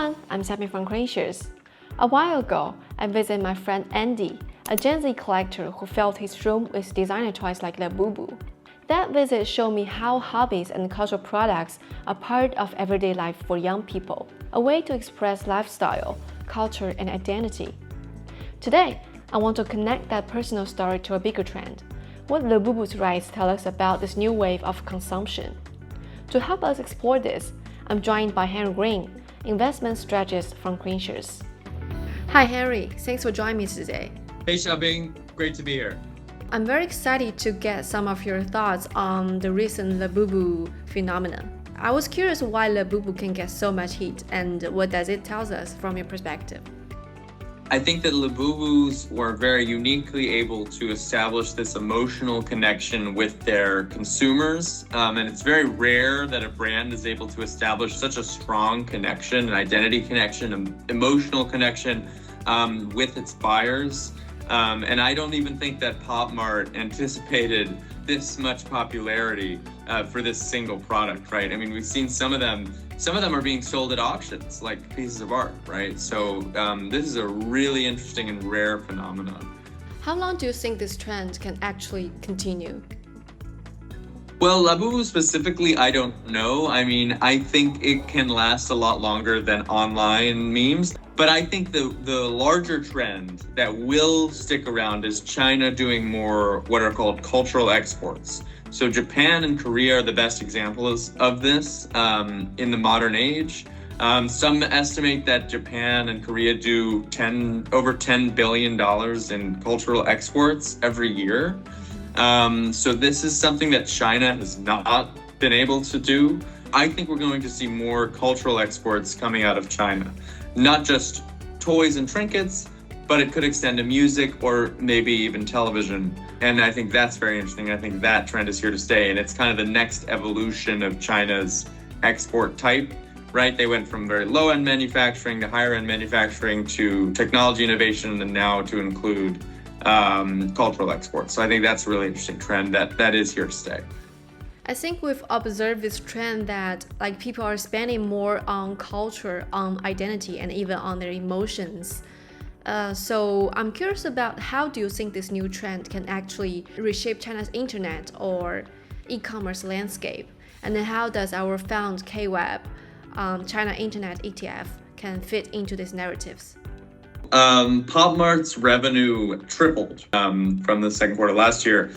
everyone, I'm Xiabing from KraneShares. A while ago, I visited my friend Andy, a Gen Z collector who filled his room with designer toys like Labubu. That visit showed me how hobbies and cultural products are part of everyday life for young people, a way to express lifestyle, culture, and identity. Today, I want to connect that personal story to a bigger trend. What Labubu's rise tell us about this new wave of consumption. To help us explore this, I'm joined by Henry Greene, investment strategist from KraneShares. Hi Henry, thanks for joining me today. Hey Xiabing, great to be here. I'm very excited to get some of your thoughts on the recent Labubu phenomenon. I was curious why Labubu can get so much heat and what does it tell us from your perspective? I think that Labubus were very uniquely able to establish this emotional connection with their consumers. And it's very rare that a brand is able to establish such a strong connection, an identity connection, an emotional connection with its buyers. And I don't even think that Pop Mart anticipated this much popularity for this single product, right? I mean, we've seen some of them are being sold at auctions like pieces of art, right? So this is a really interesting and rare phenomenon. How long do you think this trend can actually continue? Well, Labubu specifically, I don't know. I mean, I think it can last a lot longer than online memes. But I think the larger trend that will stick around is China doing more what are called cultural exports. So Japan and Korea are the best examples of this in the modern age. Some estimate that Japan and Korea do over $10 billion in cultural exports every year. So this is something that China has not been able to do. I think we're going to see more cultural exports coming out of China. Not just toys and trinkets, but it could extend to music or maybe even television. And I think that's very interesting. I think that trend is here to stay. And it's kind of the next evolution of China's export type, right? They went from very low-end manufacturing to higher-end manufacturing to technology innovation and now to include cultural exports. So I think that's a really interesting trend that is here to stay. I think we've observed this trend that people are spending more on culture, on identity, and even on their emotions. So I'm curious about how do you think this new trend can actually reshape China's internet or e-commerce landscape? And then how does our fund KWEB, China Internet ETF, can fit into these narratives? Pop Mart's revenue tripled from the second quarter last year.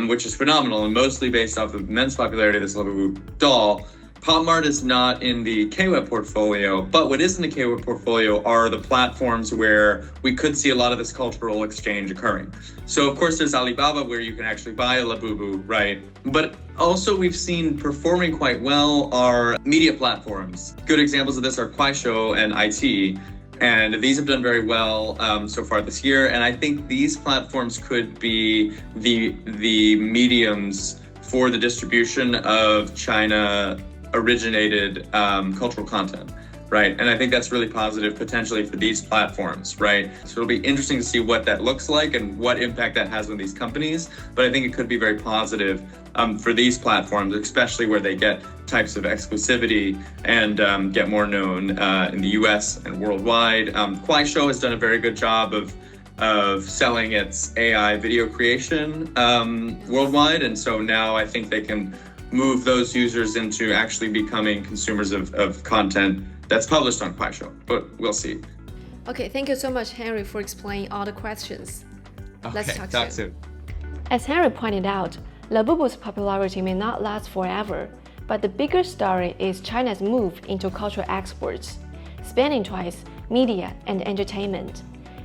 Which is phenomenal and mostly based off of immense popularity of this Labubu doll. Pop Mart is not in the KWEB portfolio, but what is in the KWEB portfolio are the platforms where we could see a lot of this cultural exchange occurring. So of course there's Alibaba where you can actually buy a Labubu, right? But also we've seen performing quite well are media platforms. Good examples of this are Kuaishou and IT. And these have done very well so far this year. And I think these platforms could be the mediums for the distribution of China-originated cultural content, right? And I think that's really positive potentially for these platforms, right? So it'll be interesting to see what that looks like and what impact that has on these companies. But I think it could be very positive for these platforms, especially where they get types of exclusivity and get more known in the US and worldwide. Kuaishou has done a very good job of selling its AI video creation worldwide. And so now I think they can move those users into actually becoming consumers of content that's published on Kuaishou, but we'll see. Okay, thank you so much, Henry, for explaining all the questions. Let's talk soon. As Henry pointed out, Labubu's popularity may not last forever, but the bigger story is China's move into cultural exports, spanning toys, media, and entertainment.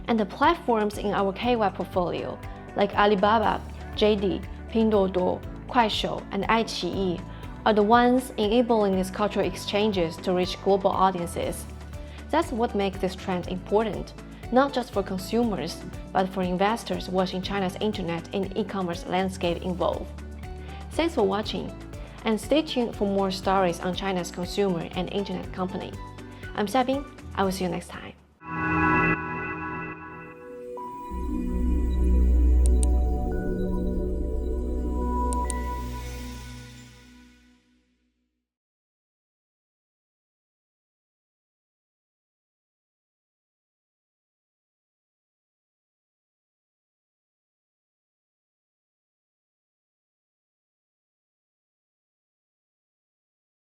And the platforms in our KWEB portfolio, like Alibaba, JD, Pinduoduo, Kuaishou, and iQIYI, are the ones enabling these cultural exchanges to reach global audiences. That's what makes this trend important, not just for consumers, but for investors watching China's internet and e-commerce landscape evolve. Thanks for watching, and stay tuned for more stories on China's consumer and internet company. I'm Xiabing. I will see you next time.